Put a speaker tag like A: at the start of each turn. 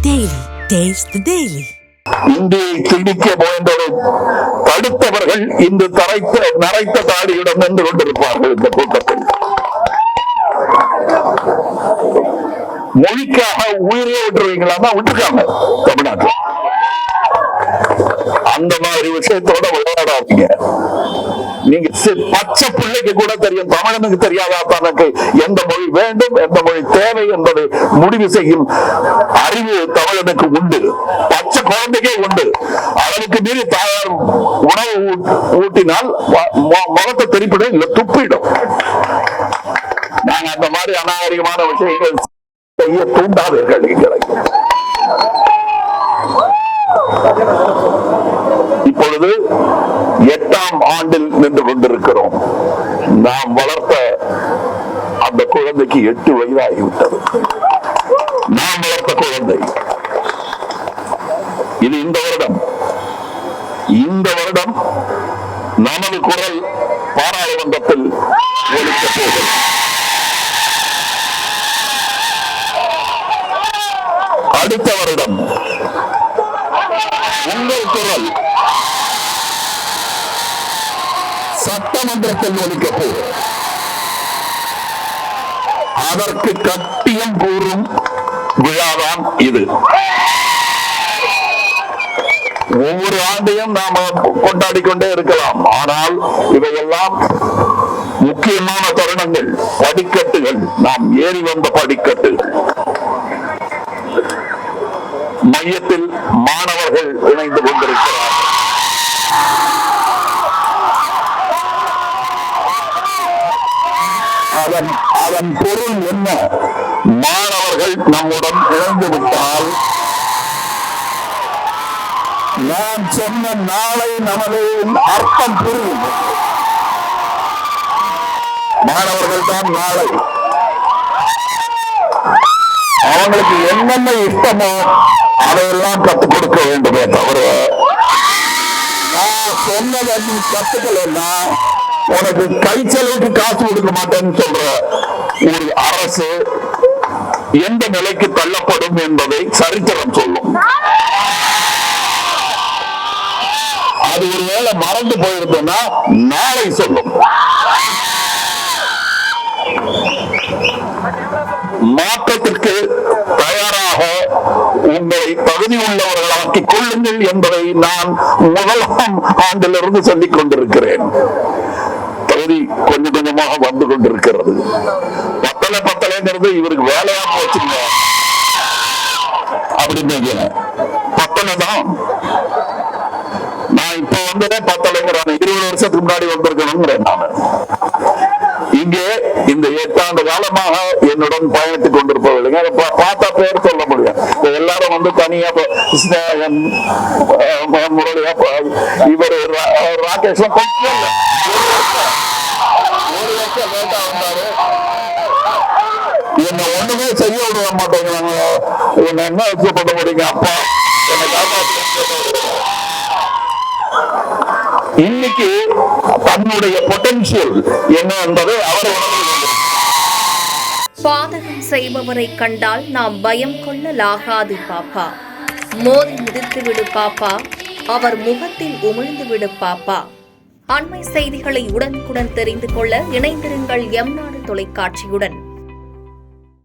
A: Daily. Taste the Daily.
B: இந்தியை திணிக்க முயன்றதை தடுத்தவர்கள் இந்த நரைத்த தாடியுடன் நின்று கொண்டிருப்பார்கள். இந்த கூட்டத்தில் மொழிக்காக உயிரே விட்டுருவீங்களா? விட்டுருக்காங்க தமிழ்நாட்டில். அந்த மாதிரி விஷயத்தோட விளையாடாதீங்க. நீங்க பச்சை பிள்ளைக்கு கூட தெரியும், தமிழனுக்கு தெரியாதா தனக்கு எந்த மொழி வேண்டும், எந்த மொழி தேவை என்பதை முடிவு செய்யும் அறிவு தமிழனுக்கு உண்டு. பச்சை குழந்தைக்கே உண்டு. அளவுக்கு மீறி தாயார் உணவு ஊட்டினால் முகத்தை திருப்பிடும், இல்ல துப்பிடும். நாங்க அந்த மாதிரி அநாகரிகமான விஷயங்கள் செய்ய தூண்டாதீர்கள். இப்பொழுது 8ஆம் ஆண்டில் நின்று கொண்டிருக்கிறோம். நாம் வளர்த்த அந்த குழந்தைக்கு 8 வயதாகிவிட்டது. நாம் வளர்த்த குழந்தை இது இந்த வருடம் நமது குரல் பாராளுமன்றத்தில் ஒலிக்க போகிறது. அடுத்த வருடம் உங்கள் குரல் சட்டமன்றத்தில் ஒலிக்க போகிறது. அதற்கு கட்டியம் கூறும் விழாதான் இது. ஒவ்வொரு ஆண்டையும் நாம கொண்டாடி கொண்டே இருக்கலாம். ஆனால் இவையெல்லாம் முக்கியமான தருணங்கள், படிக்கட்டுகள், நாம் ஏறி வந்த படிக்கட்டுகள். மையத்தில் மாணவர்கள் இணைந்து கொண்டிருக்கிறார்கள். அதன் பொருள் என்ன? மாணவர்கள் நம்முடன் இணைந்து விட்டால் நான் சொன்ன நாளை நமது அர்த்தம் புரியும். மாணவர்கள் தான் நாளை. அவங்களுக்கு என்னென்ன இஷ்டமோ அதையெல்லாம் கற்றுக் கொடுக்க வேண்டுமே தவிர, நான் சொன்னதை நீ கத்துக்கலன்னா உனக்கு கை செலவுக்கு காசு கொடுக்க மாட்டேன்னு சொல்ற ஒரு அரசு எந்த நிலைக்கு தள்ளப்படும் என்பதை சரித்திரம் சொல்லும். அது ஒருவேளை மறந்து போயிருந்தோம்னா நாளை சொல்லும். மாற்றத்திற்கு தயாராக உங்களை தகுதி உள்ளவர்களாக்கிக் கொள்ளுங்கள் என்பதை நான் 1ஆம் ஆண்டிலிருந்து சொல்லிக் கொண்டிருக்கிறேன். தகுதி கொஞ்சம் கொஞ்சமாக வந்து கொண்டிருக்கிறது. பத்தலைங்கிறது இவருக்கு வேலையா போச்சுங்க அப்படின்னு பத்தலை தான். நான் இப்ப வந்து பத்தலைங்கிறேன், 20 வருஷத்துக்கு முன்னாடி வந்திருக்கணுங்கிறேன். நான் இங்கே இந்த 8 ஆண்டு காலமாக என்னுடன் பயணித்துக் கொண்டிருப்பவர்கள் பார்த்தா பேர் சொல்ல முடியும். எல்லாரும் வந்து தனியா முரளியா இவர் ராகேஷ் கொஞ்சம் 1 வருஷம் லேட்டா வந்தாரு. என்ன ஒண்ணுமே செய்ய விட மாட்டேங்கிறாங்க. என்ன வச்சு பண்ண முடியுங்க? அப்பா என்னை காப்பாற்ற. இன்னைக்கு தன்னுடைய பொட்டன்ஷியல் என்ன என்பதை அவர்
C: பாதகம் செய்பவரை கண்டால் நாம் பயம் கொள்ளலாகாது பாப்பா. மோதி மிதித்து விடு பாப்பா, அவர் முகத்தில் உமிழ்ந்து விடு பாப்பா. அண்மை செய்திகளை உடனுக்குடன் தெரிந்து கொள்ள இணைந்திருங்கள் எம் நாடு தொலைக்காட்சியுடன்.